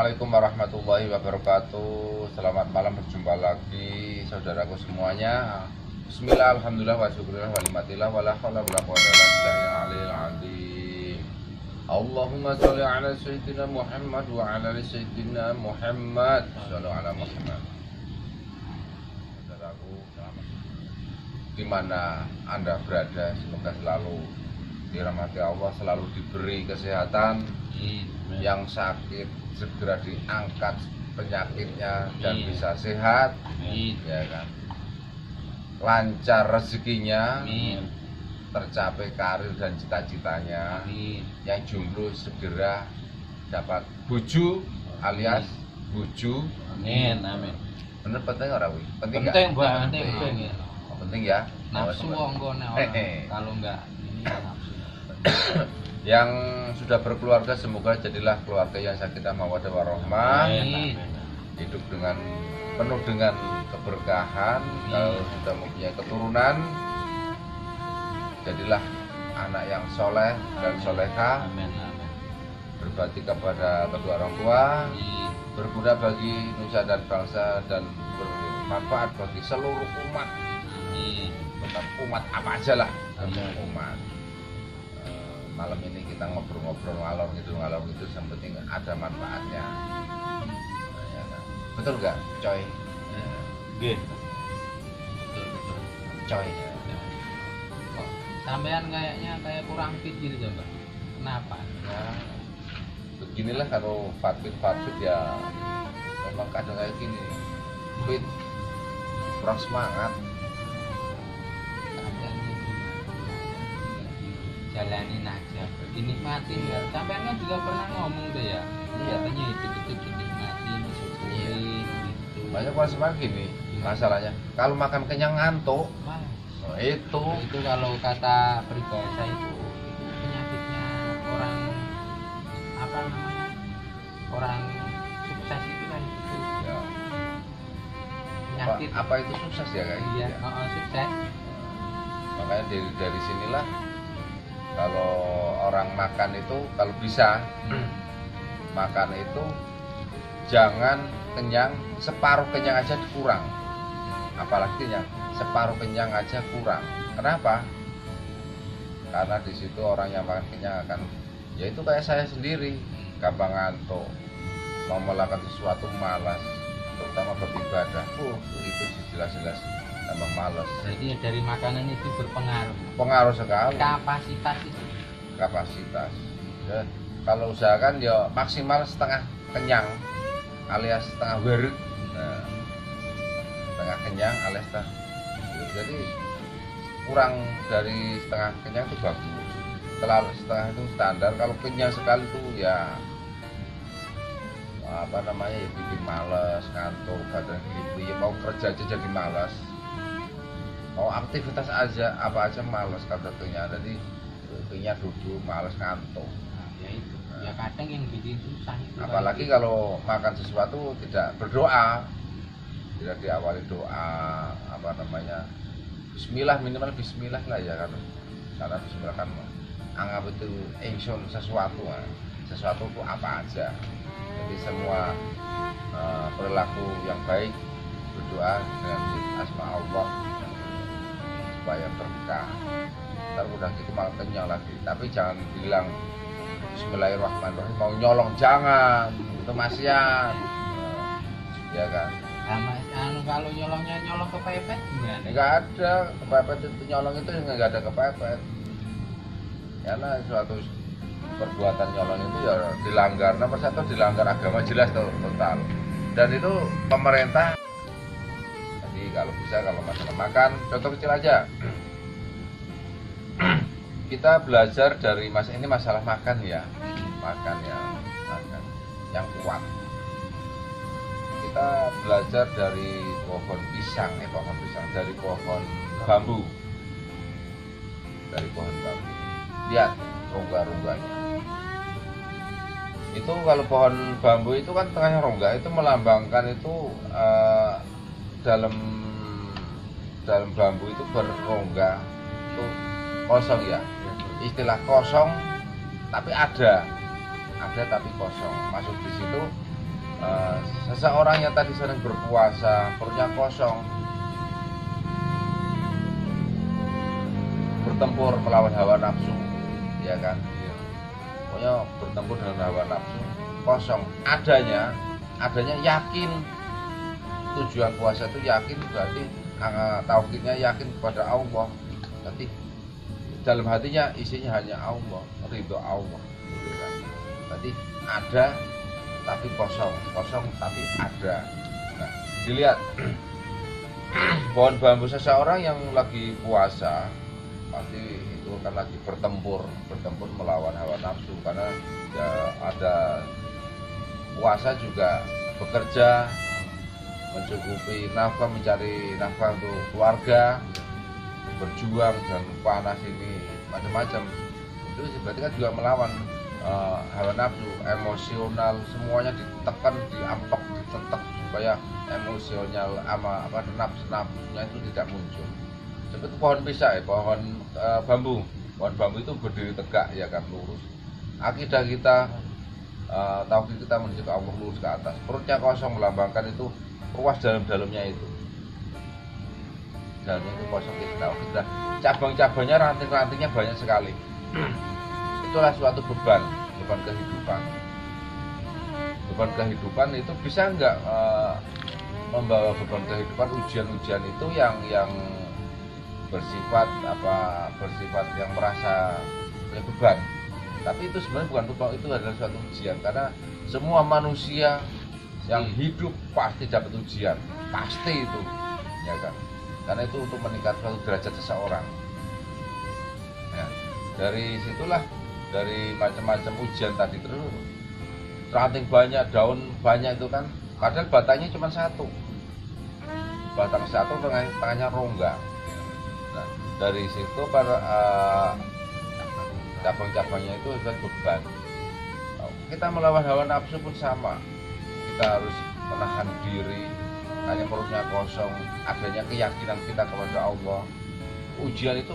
Assalamualaikum warahmatullahi wabarakatuh. Selamat malam, berjumpa lagi saudaraku semuanya. Bismillah, alhamdulillah, wa syukurillah, wa limatillah, wa la hawla wa la quwwata illa billahil aliyil azim. Allahumma sholli ala sayyidina Muhammad wa ala ali sayyidina Muhammad. Shallu ala Muhammad. Saudaraku, di mana Anda berada, semoga selalu dirahmati Allah, selalu diberi kesehatan. Yang sakit segera diangkat penyakitnya dan bisa sehat, ya kan, lancar rezekinya, tercapai karir dan cita-citanya. Yang jomblo segera dapat buju alias buju. Amin. Bener penting orang wi? Penting Penting, nggak? Mbak, penting. Oh, penting ya. Nafsu onggone orang. Kalau enggak ini nafsu. Yang sudah berkeluarga semoga jadilah keluarga yang sakinah mawaddah warahmah. Hidup dengan penuh dengan keberkahan. Kalau sudah mempunyai keturunan, jadilah anak yang soleh dan soleha. Berbakti kepada kedua orang tua, berguna bagi nusa dan bangsa, dan bermanfaat bagi seluruh umat. Bukan umat apa aja lah, umat. Malam ini kita ngobrol-ngobrol ngalor gitu, yang penting ada manfaatnya. Ya, kan? Betul nggak, coy? Betul. Coy. Kok sampean kayaknya kayak kurang fit gitu coba. Kenapa? Ya, beginilah kalau fit ya memang kadang kayak gini, fit, kurang semangat. Jalanin aja, dinikmatin ya. Sampean kan juga pernah ngomong tuh ya, katanya itu dinikmatin, disyukurin gitu. Banyak orang semangat gini, masalahnya kalau makan kenyang ngantuk. Oh, itu kalau kata peribahasa itu penyakitnya orang apa namanya, orang sukses itu kan gitu ya. penyakit. Apa itu sukses ya kayak gitu Iya, ya? sukses. Makanya dari sinilah kalau orang makan itu kalau bisa makan itu jangan kenyang, separuh kenyang aja kurang, apalagi kenyang separuh kenyang aja kurang. Kenapa? Karena di situ orang yang makan kenyang akan, yaitu kayak saya sendiri, gampang ngantuk, mau melakukan sesuatu malas, terutama beribadah. Itu jelas-jelas tambah malas. Jadi dari makanan itu berpengaruh. Pengaruh sekali. Kapasitas itu. Kapasitas. Ya, kalau usahakan ya maksimal setengah kenyang alias setengah werek. Nah, setengah kenyang alias setengah. Jadi kurang dari setengah kenyang itu bagus. Terlalu setengah itu standar. Kalau kenyang sekali itu ya apa namanya, ya bikin males, ngantuk, badan geli, mau kerja aja jadi malas. Mau aktivitas aja apa aja males katanya. Jadi kayaknya duduk males, ngantuk. Ya itu. Ya kadang yang bikin susah itu. Apalagi kalau makan sesuatu tidak berdoa, tidak diawali doa, apa namanya, bismillah, minimal bismillah lah ya kan. Karena bismillah kan anggap itu ingsun sesuatu itu apa aja. Jadi semua perilaku yang baik berdoa dengan asma Allah supaya berkah. Ntar udah gitu malah kenyang lagi. Tapi jangan bilang bismillahirrahmanirrahim mau nyolong, jangan, itu maksiat. Ya kan. Kalau nyolongnya nyolong kepepet gimana? Enggak ada kepepet, itu nyolong itu enggak ada kepepet. Karena suatu perbuatan nyolong itu ya dilanggar, nomor satu dilanggar agama jelas total. Dan itu pemerintah. Kalau bisa, kalau masalah makan, contoh kecil aja, kita belajar dari ini masalah makan ya, makan yang kuat. Kita belajar dari pohon pisang, dari pohon bambu, lihat rongga-rongganya. Itu kalau pohon bambu itu kan tengahnya rongga, itu melambangkan itu dalam bambu itu berrongga itu kosong ya, istilah kosong tapi ada tapi kosong. Masuk di situ seseorang yang tadi sering berpuasa, perutnya kosong, bertempur melawan hawa nafsu, ya kan? Pokoknya bertempur dengan hawa nafsu, kosong. Adanya yakin. Tujuan puasa itu yakin, berarti tauhidnya yakin kepada Allah. Berarti dalam hatinya isinya hanya Allah, ridho Allah. Berarti ada tapi kosong tapi ada. Nah, dilihat pohon bambu seseorang yang lagi puasa pasti itu kan lagi bertempur melawan hawa nafsu, karena ya ada puasa juga bekerja mencukupi nafkah, mencari nafkah untuk keluarga, berjuang dan panas ini macam-macam. Itu berarti kan juga melawan hawa nafsu, emosional, semuanya ditekan, diampek, ditetek supaya emosional sama nafsunya itu tidak muncul. Seperti pohon pisang, pohon bambu itu berdiri tegak, ya kan, lurus. Akidah kita, tauhid kita menuju ke Allah, lurus ke atas. Perutnya kosong melambangkan itu ruas dalamnya itu. Dalamnya itu kosong, kita tauhid. Cabang-cabangnya, ranting-rantingnya banyak sekali. Itulah suatu beban kehidupan. Beban kehidupan itu bisa enggak membawa beban kehidupan, ujian-ujian itu yang bersifat yang merasa punya beban. Tapi itu sebenarnya bukan beban, itu adalah suatu ujian, karena semua manusia yang hidup pasti dapat ujian, pasti itu, ya kan? Karena itu untuk meningkatkan suatu derajat seseorang. Ya, dari situlah, dari macam-macam ujian tadi, terus ranting banyak, daun banyak itu kan, padahal batangnya cuma satu, batang satu, tengahnya rongga. Nah, dari situ para cabang-cabangnya itu sudah beban. Kita melawan hawa nafsu pun sama, kita harus menahan diri, hanya perutnya kosong, adanya keyakinan kita kepada Allah. Ujian itu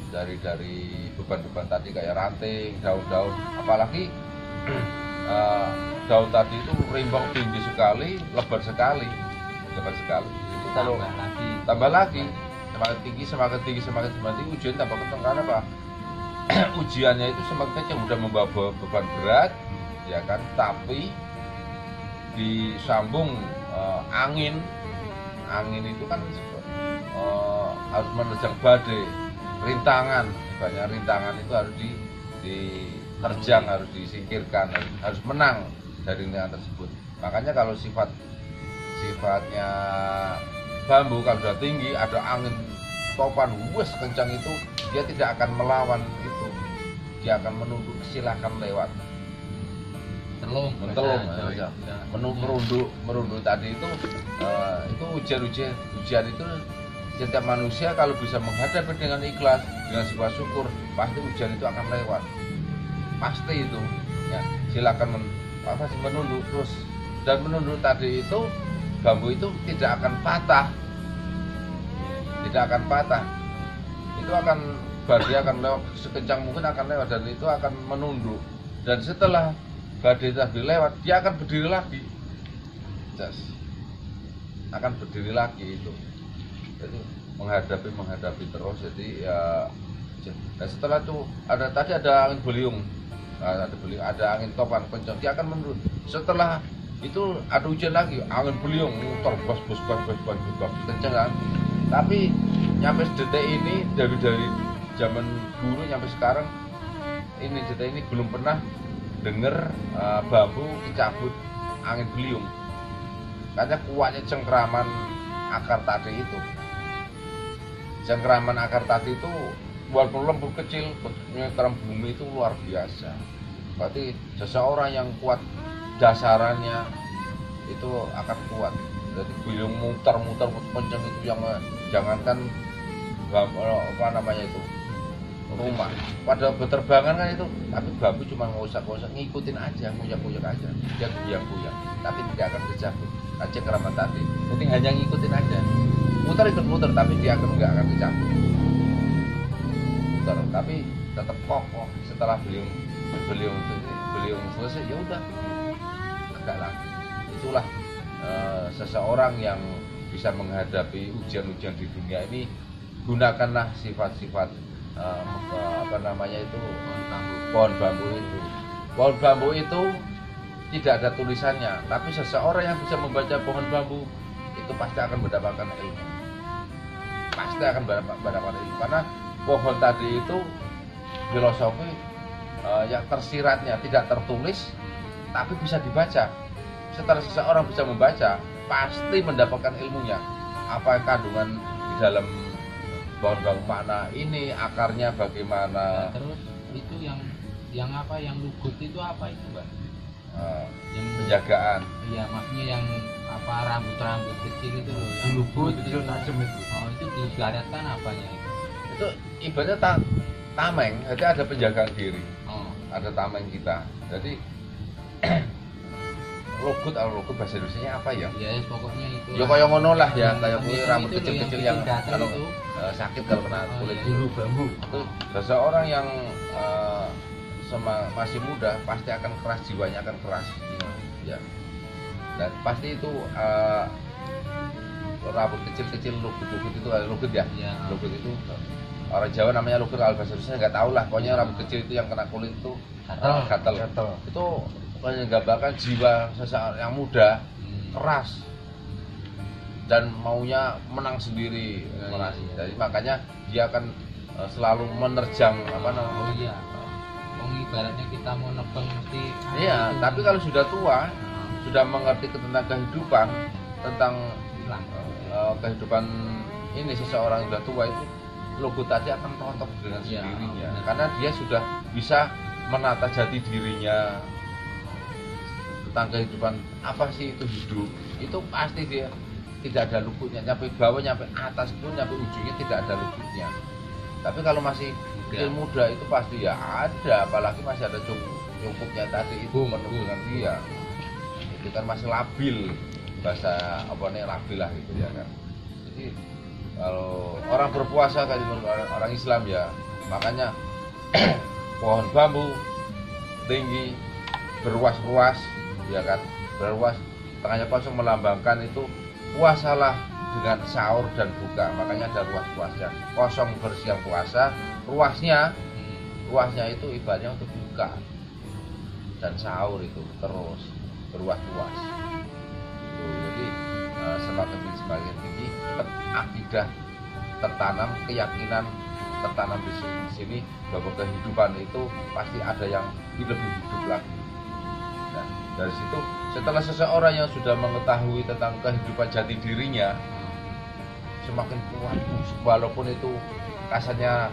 dari beban-beban tadi, kayak ranting, daun-daun, apalagi daun tadi itu rimbang tinggi sekali, lebar sekali. Itu kalau tambah lagi semakin tinggi, ujian tambah kencang. Karena apa? Ujiannya itu semakin kencang, udah membawa beban berat, ya kan? Tapi disambung angin itu kan harus menerjang badai, banyak rintangan itu harus diterjang, harus disingkirkan, harus menang dari rintangan tersebut. Makanya kalau sifatnya bambu, kalau sudah tinggi, ada angin topan wes kencang itu, dia tidak akan melawan itu, dia akan menunduk, silakan lewat, merunduk tadi itu. Itu ujian itu setiap manusia kalau bisa menghadapi dengan ikhlas, dengan sebuah syukur, pasti ujian itu akan lewat, pasti itu, ya. Silakan menunduk terus, dan menunduk tadi itu, bambu itu tidak akan patah, itu akan badai akan lewat sekencang mungkin, akan lewat, dan itu akan menunduk. Dan setelah badai tadi lewat, dia akan berdiri lagi, akan berdiri lagi itu. Jadi menghadapi terus. Jadi ya, nah setelah itu ada angin beliung, ada angin topan kencang, dia akan menurun. Setelah itu ada hujan lagi, angin beliung muter bos kencang kan. Tapi nyampe detik ini, dari zaman dulu nyampe sekarang ini, detik ini belum pernah dengar bambu dicabut angin beliung, karena kuatnya cengkraman akar tadi itu. Cengkraman akar tadi itu walaupun lembut kecil, menyerang bumi itu luar biasa. Berarti seseorang yang kuat dasarannya itu akan kuat. Jadi beliung muter kencang itu, yang jangankan rumah pada berterbangan kan itu, tapi bambu cuma ngosak-ngosak, ngikutin aja, ngoyak-ngoyak aja, dia goyang-goyang, tapi tidak akan kecabut. Cengkraman tadi penting hanya ngikutin aja, muter, tapi dia nggak akan kecabut, muter tapi tetap kokoh. Setelah beliung selesai, ya udah enggak lah. Itulah seseorang yang bisa menghadapi ujian-ujian di dunia ini. Gunakanlah sifat-sifat apa namanya itu, pohon bambu itu. Pohon bambu itu tidak ada tulisannya, tapi seseorang yang bisa membaca pohon bambu itu pasti akan mendapatkan ilmu. Pasti akan mendapatkan ilmu, karena pohon tadi itu filosofi yang tersiratnya tidak tertulis, tapi bisa dibaca. Setelah seseorang bisa membaca, pasti mendapatkan ilmunya. Apa kandungan di dalam pohon bambu, makna ini, akarnya bagaimana. Nah, terus itu yang apa, yang lugut itu apa itu, Mbak? Yang penjagaan. Iya, maksudnya yang apa, rambut-rambut kecil itu loh, yang lugut kecil tajam itu. Oh, itu diibaratkan apanya itu? Itu ibaratnya tameng, jadi ada penjagaan diri. Oh, Ada tameng kita. Jadi lugut bahasa Indonesianya apa ya? ya pokoknya itu. Ya kayak ngono lah ya, Yang kayak kulit rambut itu loh, kecil-kecil yang yang datang kalau itu. sakit kalau kena kulit Bulu bambu. itu. Seseorang yang masih muda pasti akan keras, jiwanya akan keras ya. Dan pasti itu rambut kecil-kecil lugut itu ada lugut ya. Iya. Lugut itu orang Jawa namanya lugut, kalau bahasa Indonesia nggak tahu lah. Pokoknya rambut kecil itu yang kena kulit itu gatal. Itu menggambarkan jiwa seseorang yang muda, keras dan maunya menang sendiri. Iya. Jadi makanya dia akan selalu menerjang apa namanya. Oh iya. Ibaratnya kita mau nebeng mesti. Iya, tapi kalau sudah tua, sudah mengerti tentang kehidupan, tentang kehidupan ini, seseorang yang sudah tua itu lugut tadi akan rontok dengan sendirinya, karena dia sudah bisa menata jati dirinya tentang kehidupan, apa sih itu hidup. Itu pasti dia tidak ada lugutnya, nyampe bawah, nyampe atas pun, nyampe ujungnya tidak ada lugutnya. Tapi kalau masih muda itu pasti ya ada, apalagi masih ada cukupnya tadi itu penuh dengan dia. Itu kan masih labil, bahasa apa nih, labil lah gitu ya kan. Jadi kalau orang berpuasa kan orang Islam ya, makanya pohon bambu tinggi berruas-ruas ya kan, berruas, tengahnya kosong melambangkan itu puasalah dengan sahur dan buka. Makanya ada ruas-ruasnya, kosong bersiang puasa, ruasnya itu ibaratnya untuk buka dan sahur, itu terus beruas-ruas. Jadi semakin tinggi akidah tertanam, keyakinan tertanam di sini bahwa kehidupan itu pasti ada yang lebih hidup lagi. Nah, dari situ setelah seseorang yang sudah mengetahui tentang kehidupan jati dirinya, semakin kuat, walaupun itu kasarnya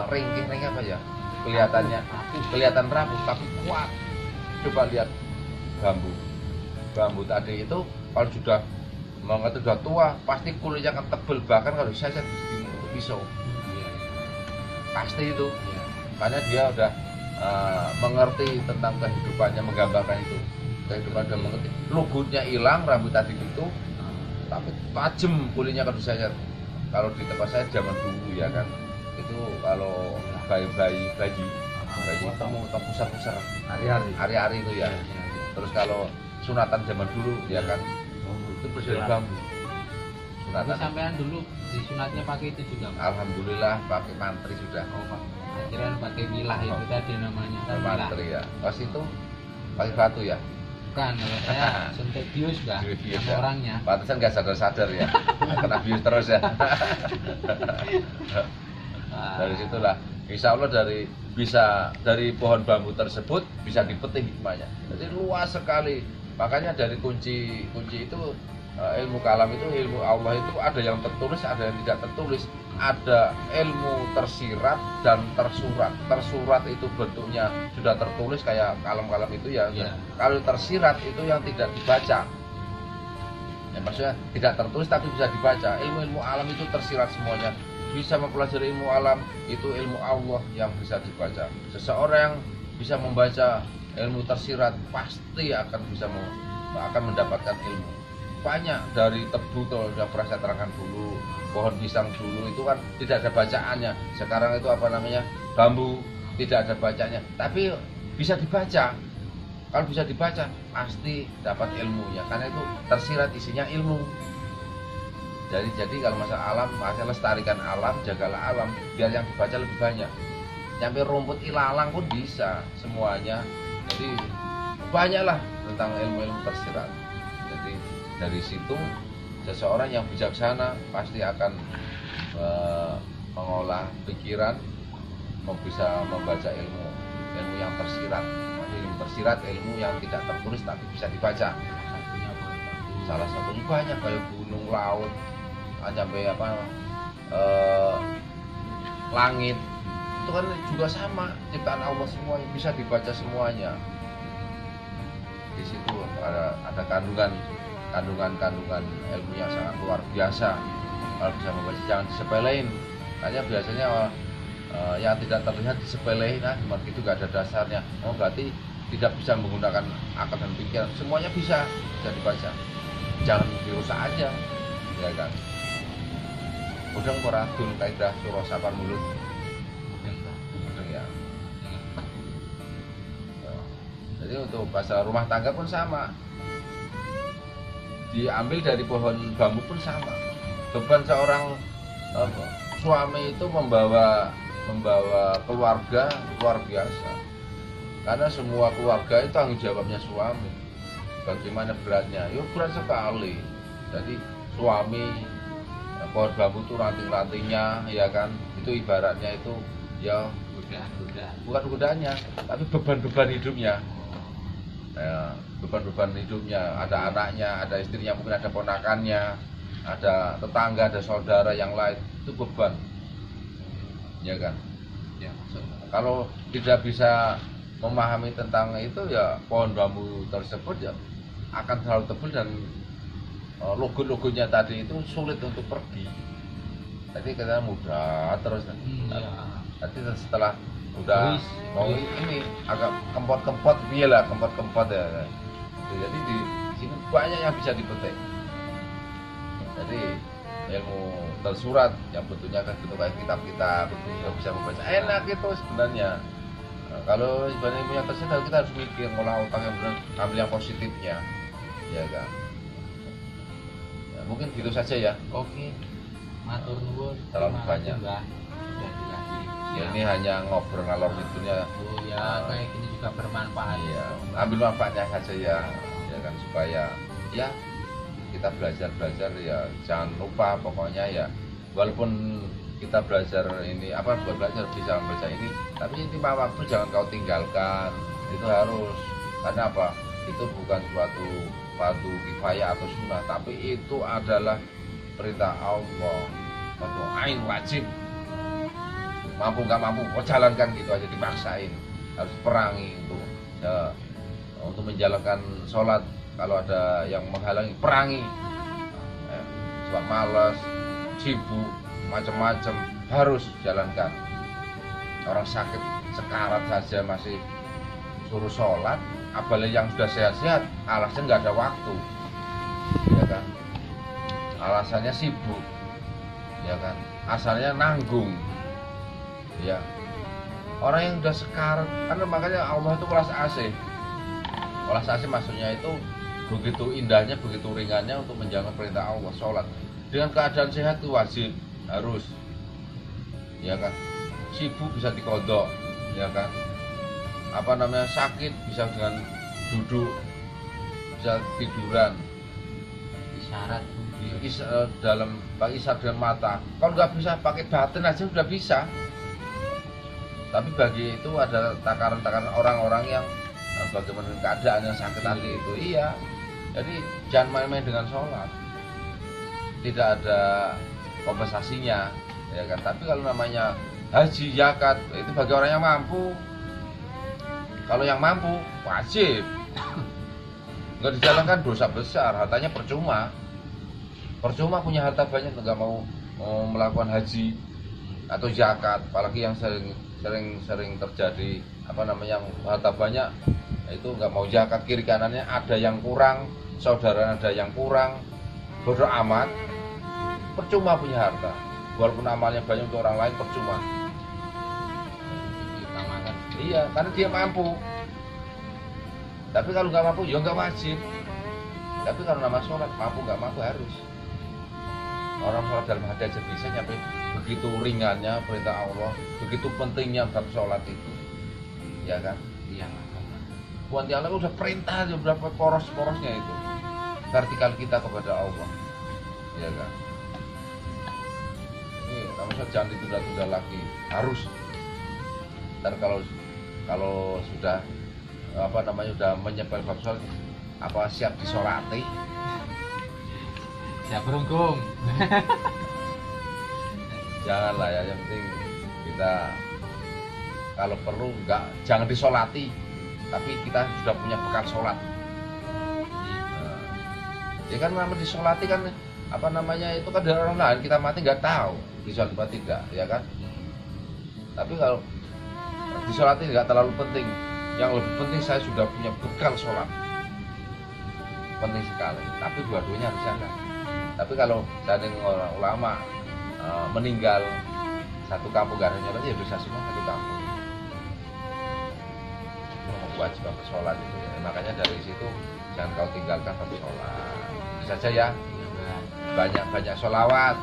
ringkih apa ya, kelihatan rapuh tapi kuat. Coba lihat bambu tadi itu, kalau sudah mengerti, sudah tua, pasti kulitnya akan tebal, bahkan kalau saya untuk pisau pasti itu, karena dia udah mengerti tentang kehidupannya, menggambarkan itu kehidupan, udah mengerti. Lugutnya hilang, rambut tadi itu, tapi tajam kulitnya. Kalau saya, kalau di tempat saya zaman dulu ya kan, itu kalau bayi ketemu pusar-pusar hari-hari itu ya. Terus kalau sunatan zaman dulu ya kan, itu bersihin bambu. Tapi sampean dulu disunatnya pakai itu juga, Pak? Alhamdulillah pakai mantri sudah. Oh, Pak. Akhirnya pakai wilah itu tadi namanya. Mantri ya. Pas itu pakai batu ya. Bukan, kalau saya suntik bius, Mbak, sama orangnya. Pantesan nggak sadar-sadar ya, kena bius terus ya. Dari situlah, insya Allah dari pohon bambu tersebut bisa dipetik hikmahnya. Jadi luas sekali. Makanya dari kunci itu, ilmu kalam itu, ilmu Allah itu ada yang tertulis, ada yang tidak tertulis. Ada ilmu tersirat dan tersurat. Tersurat itu bentuknya sudah tertulis kayak kalam-kalam itu ya. Kalau tersirat itu yang tidak dibaca. Ya, maksudnya tidak tertulis tapi bisa dibaca. Ilmu alam itu tersirat semuanya. Bisa mempelajari ilmu alam itu ilmu Allah yang bisa dibaca. Seseorang yang bisa membaca ilmu tersirat pasti akan mendapatkan ilmu. Banyak dari tebu tuh sudah pernah saya terangkan dulu, pohon pisang dulu itu kan tidak ada bacaannya. Sekarang itu apa namanya, bambu, tidak ada bacanya, tapi bisa dibaca. Kalau bisa dibaca pasti dapat ilmunya, karena itu tersirat isinya ilmu. Jadi kalau masalah alam, masalah lestarikan alam, jagalah alam, biar yang dibaca lebih banyak. Nyampe rumput ilalang pun bisa semuanya. Jadi banyaklah tentang ilmu-ilmu tersirat. Jadi dari situ seseorang yang bijaksana pasti akan mengolah pikiran, bisa membaca ilmu yang tersirat. Ilmu tersirat, ilmu yang tidak tertulis tapi bisa dibaca. Salah satunya banyak, kayak gunung, laut, sampai langit, itu kan juga sama ciptaan Allah semuanya, bisa dibaca semuanya. Di situ ada kandungan ilmu yang sangat luar biasa. Kalau bisa membaca jangan disepelein. Hanya biasanya yang tidak terlihat disepelein, nah cuma itu gak ada dasarnya. Oh berarti tidak bisa menggunakan akal dan pikiran. Semuanya bisa dibaca. Jangan dirusak aja, ya kan. Udang poradun kaidah surah sapar mulut. Udang ya. Jadi untuk masalah rumah tangga pun sama. Diambil dari pohon bambu pun sama. Beban seorang suami itu membawa keluarga luar biasa. Karena semua keluarga itu tanggung jawabnya suami. Bagaimana beratnya? Ya berat sekali. Jadi suami, pohon bambu itu ranting-rantingnya, ya kan, itu ibaratnya itu ya bukan godanya, tapi beban-beban hidupnya. Ya, beban-beban hidupnya, ada anaknya, ada istrinya, mungkin ada ponakannya, ada tetangga, ada saudara yang lain, itu beban, ya kan. Ya, kalau tidak bisa memahami tentang itu, ya pohon bambu tersebut ya akan terlalu tebal dan logo-logonya tadi itu sulit untuk pergi. Tadi katanya mudah terus. Nanti setelah udah mau ini agak kempot-kempot, iyalah kempot-kempot ya. Jadi di sini banyak yang bisa dipetik. Jadi ilmu tersurat yang bentuknya kan bentuk kayak kitab-kitab itu juga bisa membaca. Enak itu sebenarnya. Nah, kalau sebenarnya ilmu yang tersurat kita harus mikir ngolah otak yang benar, ambil yang positifnya, ya kan. Mungkin gitu saja ya. Oke, matur nuwun. Terlalu banyak. Ya, ini hanya ngobrol ngalor ngidulnya. Oh ya, kayak gini juga bermanfaat. Ya, ambil manfaatnya saja ya, ya kan, supaya ya kita belajar ya, jangan lupa pokoknya ya, walaupun kita belajar ini buat belajar bisa membaca ini, tapi timah waktu jangan kau tinggalkan. Itu harus, karena apa? Itu bukan suatu fardu kifayah atau sunnah, tapi itu adalah perintah Allah, fardu ain, wajib. Mampu nggak mampu, jalankan gitu aja, dipaksain, harus perangi itu ya, untuk menjalankan sholat. Kalau ada yang menghalangi, perangi. Sebab malas, sibuk, macam-macam, harus jalankan. Orang sakit sekarat saja masih suruh sholat, apalagi yang sudah sehat-sehat, alasan nggak ada waktu, ya kan, alasannya sibuk, ya kan, asalnya nanggung, ya. Orang yang sudah sekarat, karena makanya Allah itu welas asih. Welas asih maksudnya itu begitu indahnya, begitu ringannya untuk menjalankan perintah Allah, sholat dengan keadaan sehat itu wajib, harus, ya kan. Sibuk bisa dikodok, ya kan. Sakit bisa dengan duduk, bisa tiduran, isyarat dalam isyarat dengan mata. Kalau nggak bisa pakai batin aja sudah bisa. Tapi bagi itu ada takaran-takaran orang-orang yang bagaimana keadaan yang sakit tadi itu, iya. Jadi jangan main-main dengan sholat, tidak ada kompensasinya, ya kan. Tapi kalau namanya haji, zakat, itu bagi orang yang mampu. Kalau yang mampu wajib, nggak dijalankan dosa besar, hartanya percuma punya harta banyak nggak mau melakukan haji atau zakat. Apalagi yang sering terjadi yang harta banyak itu nggak mau zakat, kiri kanannya ada yang kurang, saudara ada yang kurang, bodoh amat, percuma punya harta, walaupun amalnya banyak untuk orang lain percuma. Iya, karena dia mampu. Tapi kalau nggak mampu, ya nggak wajib. Tapi kalau nama sholat, mampu nggak mampu harus. Orang sholat dalam hati aja bisa nyampe begitu ringannya perintah Allah, begitu pentingnya bab sholat itu, ya kan? Iya. Buat Allah udah perintah aja berapa poros-porosnya itu, vertikal kita kepada Allah, ya kan? Ini kamu jangan ditunda-tunda lagi, harus. Ntar kalau sudah apa namanya udah menyebal bab sholat, apa siap disolati? Siap berunggung. Janganlah ya, yang penting kita kalau perlu jangan disolati, tapi kita sudah punya bekal sholat. Nah, ya kan nama disolati kan apa namanya itu kan dari orang lain, kita mati nggak tahu disolati apa tidak, ya kan? Tapi kalau disolati nggak terlalu penting, yang lebih penting saya sudah punya bekal sholat, penting sekali. Tapi dua-duanya harus jalan. Tapi kalau seandainya orang ulama meninggal satu kampung gak ada nyolat, ya dosa semua satu kampung. Kewajiban sholat itu ya. Makanya dari situ jangan kau tinggalkan bab sholat. Bisa saja ya, banyak sholawat,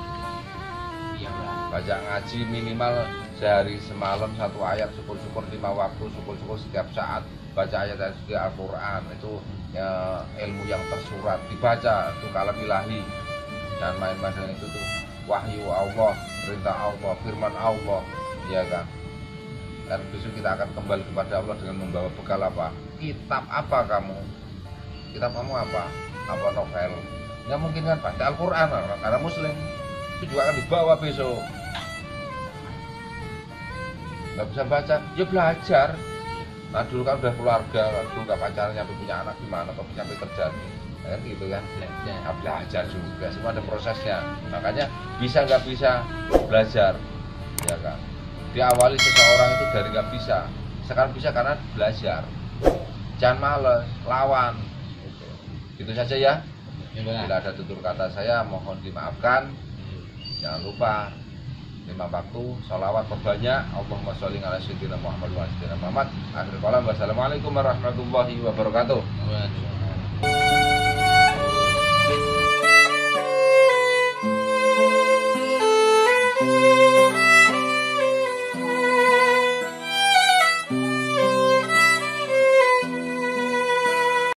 banyak ngaji, minimal sehari semalam satu ayat, syukur-syukur 5 waktu, syukur-syukur setiap saat, baca ayat dari suci Al-Quran itu ya, ilmu yang tersurat dibaca itu kalam ilahi. Jangan main-main dengan itu tuh, wahyu Allah, perintah Allah, firman Allah, ya kan? Dan besok kita akan kembali kepada Allah dengan membawa bekal apa? Kitab apa kamu? Kitab kamu apa? Apa novel? Nggak mungkin kan baca Al-Quran, karena Muslim itu juga akan dibawa besok. Nggak bisa baca, ya belajar. Nah dulu kan udah keluarga, dulu nggak pacaran, nyampe punya anak gimana, kok nyampe terjadi. Kan gitu kan, belajar juga, semua ada prosesnya. Makanya bisa nggak bisa belajar, ya kan. Diawali seseorang itu dari nggak bisa, sekarang bisa karena belajar. Jangan males, lawan. Gitu saja ya. Bila ada tutur kata saya mohon dimaafkan. Jangan lupa 5 waktu sholawat perbanyak. Allahumma sholli ala sayyidina Muhammad wa ala sayyidina Muhammad. Akhir kalam, wassalamualaikum warahmatullahi wabarakatuh.